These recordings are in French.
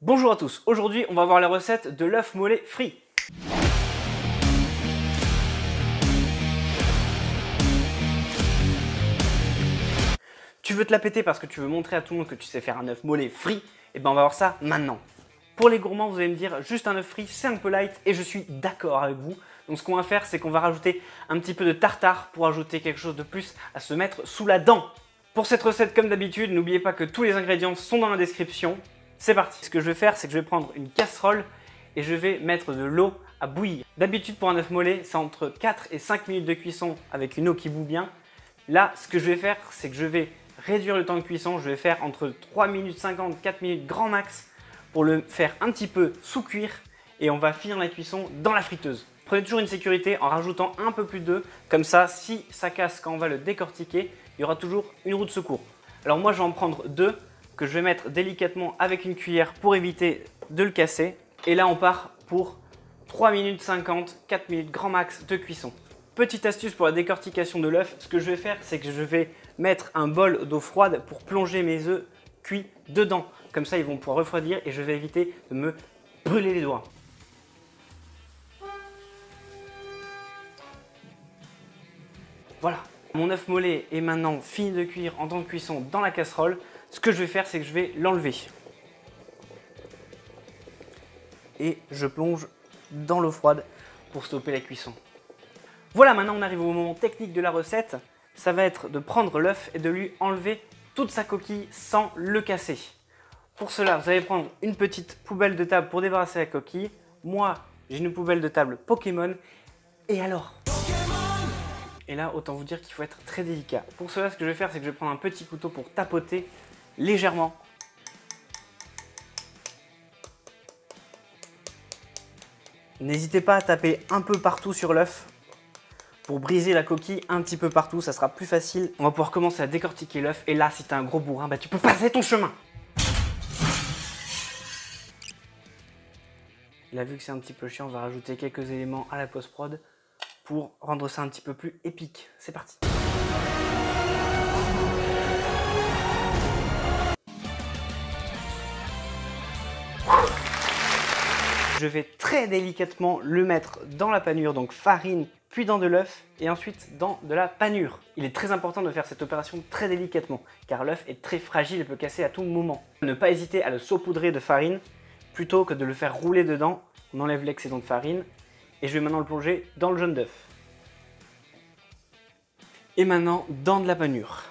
Bonjour à tous, aujourd'hui on va voir la recette de l'œuf mollet frit. Tu veux te la péter parce que tu veux montrer à tout le monde que tu sais faire un œuf mollet frit, et ben on va voir ça maintenant. Pour les gourmands, vous allez me dire juste un œuf frit, c'est un peu light et je suis d'accord avec vous. Donc ce qu'on va faire, c'est qu'on va rajouter un petit peu de tartare pour ajouter quelque chose de plus à se mettre sous la dent. Pour cette recette, comme d'habitude, n'oubliez pas que tous les ingrédients sont dans la description. C'est parti. Ce que je vais faire, c'est que je vais prendre une casserole et je vais mettre de l'eau à bouillir. D'habitude, pour un œuf mollet, c'est entre 4 et 5 minutes de cuisson avec une eau qui bout bien. Là, ce que je vais faire, c'est que je vais réduire le temps de cuisson. Je vais faire entre 3 minutes 50, 4 minutes grand max pour le faire un petit peu sous cuire et on va finir la cuisson dans la friteuse. Prenez toujours une sécurité en rajoutant un peu plus d'œufs. Comme ça, si ça casse quand on va le décortiquer, il y aura toujours une roue de secours. Alors moi, je vais en prendre deux que je vais mettre délicatement avec une cuillère pour éviter de le casser. Et là, on part pour 3 minutes 50, 4 minutes grand max de cuisson. Petite astuce pour la décortication de l'œuf, ce que je vais faire, c'est que je vais mettre un bol d'eau froide pour plonger mes œufs cuits dedans. Comme ça, ils vont pouvoir refroidir et je vais éviter de me brûler les doigts. Voilà, mon œuf mollet est maintenant fini de cuire en temps de cuisson dans la casserole. Ce que je vais faire, c'est que je vais l'enlever. Et je plonge dans l'eau froide pour stopper la cuisson. Voilà, maintenant on arrive au moment technique de la recette. Ça va être de prendre l'œuf et de lui enlever toute sa coquille sans le casser. Pour cela, vous allez prendre une petite poubelle de table pour débarrasser la coquille. Moi, j'ai une poubelle de table Pokémon. Et alors ? Et là, autant vous dire qu'il faut être très délicat. Pour cela, ce que je vais faire, c'est que je vais prendre un petit couteau pour tapoter légèrement. N'hésitez pas à taper un peu partout sur l'œuf pour briser la coquille un petit peu partout, ça sera plus facile. On va pouvoir commencer à décortiquer l'œuf. Et là, si tu as un gros bourrin, bah, tu peux passer ton chemin. Là, vu que c'est un petit peu chiant, on va rajouter quelques éléments à la post-prod pour rendre ça un petit peu plus épique. C'est parti. Je vais très délicatement le mettre dans la panure, donc farine, puis dans de l'œuf et ensuite dans de la panure. Il est très important de faire cette opération très délicatement car l'œuf est très fragile et peut casser à tout moment. Ne pas hésiter à le saupoudrer de farine plutôt que de le faire rouler dedans. On enlève l'excédent de farine et je vais maintenant le plonger dans le jaune d'œuf. Et maintenant dans de la panure.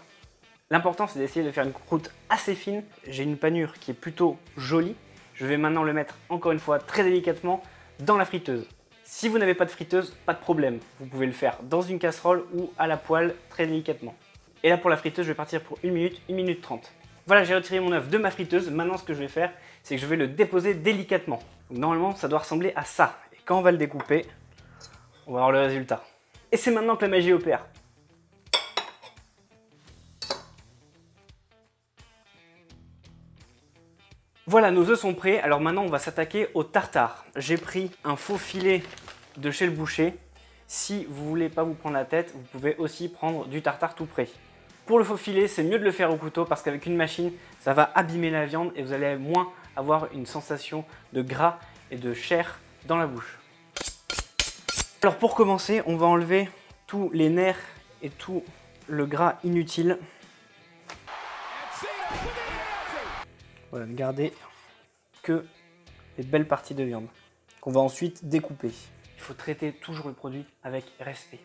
L'important c'est d'essayer de faire une croûte assez fine. J'ai une panure qui est plutôt jolie. Je vais maintenant le mettre encore une fois très délicatement dans la friteuse. Si vous n'avez pas de friteuse, pas de problème. Vous pouvez le faire dans une casserole ou à la poêle très délicatement. Et là pour la friteuse, je vais partir pour 1 minute 30. Voilà, j'ai retiré mon œuf de ma friteuse. Maintenant ce que je vais faire, c'est que je vais le déposer délicatement. Donc, normalement ça doit ressembler à ça. Et quand on va le découper, on va voir le résultat. Et c'est maintenant que la magie opère. Voilà, nos œufs sont prêts. Alors maintenant, on va s'attaquer au tartare. J'ai pris un faux filet de chez le boucher. Si vous ne voulez pas vous prendre la tête, vous pouvez aussi prendre du tartare tout prêt. Pour le faux filet, c'est mieux de le faire au couteau parce qu'avec une machine, ça va abîmer la viande et vous allez moins avoir une sensation de gras et de chair dans la bouche. Alors pour commencer, on va enlever tous les nerfs et tout le gras inutile. Voilà, ne gardez que les belles parties de viande qu'on va ensuite découper. Il faut traiter toujours le produit avec respect.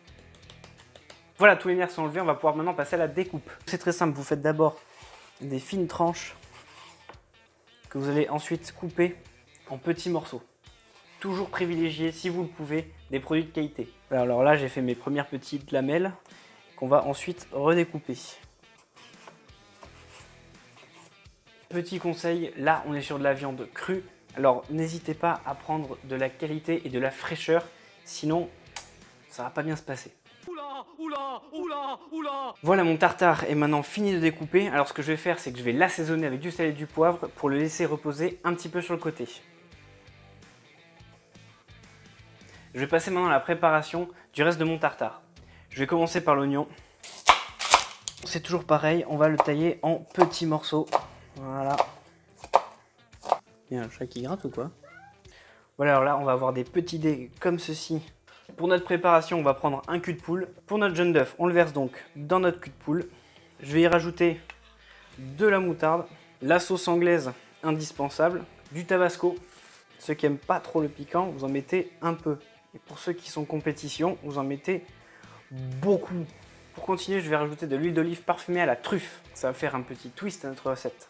Voilà, tous les nerfs sont enlevés, on va pouvoir maintenant passer à la découpe. C'est très simple, vous faites d'abord des fines tranches que vous allez ensuite couper en petits morceaux. Toujours privilégier, si vous le pouvez, des produits de qualité. Alors là, j'ai fait mes premières petites lamelles qu'on va ensuite redécouper. Petit conseil, là on est sur de la viande crue, alors n'hésitez pas à prendre de la qualité et de la fraîcheur, sinon ça va pas bien se passer. Oula, oula, oula, oula. Voilà, mon tartare est maintenant fini de découper, alors ce que je vais faire c'est que je vais l'assaisonner avec du sel et du poivre pour le laisser reposer un petit peu sur le côté. Je vais passer maintenant à la préparation du reste de mon tartare. Je vais commencer par l'oignon. C'est toujours pareil, on va le tailler en petits morceaux. Voilà. Il y a un chat qui gratte ou quoi? Voilà, alors là, on va avoir des petits dés comme ceci. Pour notre préparation, on va prendre un cul de poule. Pour notre jaune d'œuf, on le verse donc dans notre cul de poule. Je vais y rajouter de la moutarde, la sauce anglaise indispensable, du tabasco. Ceux qui n'aiment pas trop le piquant, vous en mettez un peu. Et pour ceux qui sont compétition, vous en mettez beaucoup. Pour continuer, je vais rajouter de l'huile d'olive parfumée à la truffe. Ça va faire un petit twist à notre recette.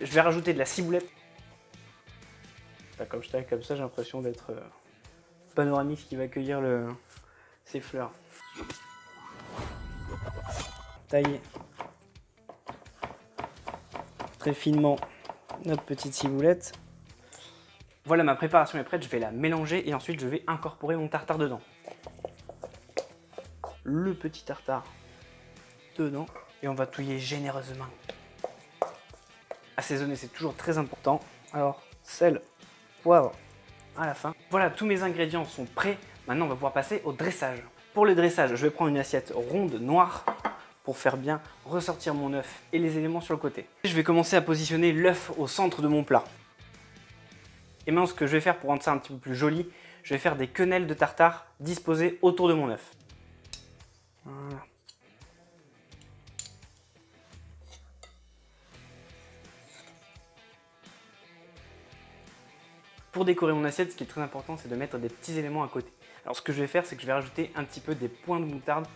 Je vais rajouter de la ciboulette. Comme je taille comme ça, j'ai l'impression d'être panoramix qui va cueillir ses fleurs. Tailler très finement notre petite ciboulette. Voilà, ma préparation est prête, je vais la mélanger et ensuite je vais incorporer mon tartare dedans. Le petit tartare dedans et on va touiller généreusement. Assaisonner, c'est toujours très important. Alors, sel, poivre à la fin. Voilà, tous mes ingrédients sont prêts. Maintenant, on va pouvoir passer au dressage. Pour le dressage, je vais prendre une assiette ronde noire pour faire bien ressortir mon œuf et les éléments sur le côté. Je vais commencer à positionner l'œuf au centre de mon plat. Et maintenant, ce que je vais faire pour rendre ça un petit peu plus joli, je vais faire des quenelles de tartare disposées autour de mon œuf. Voilà. Pour décorer mon assiette, ce qui est très important, c'est de mettre des petits éléments à côté. Alors ce que je vais faire, c'est que je vais rajouter un petit peu des points de moutarde.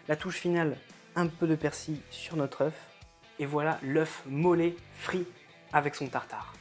La touche finale, un peu de persil sur notre œuf. Et voilà l'œuf mollet frit avec son tartare.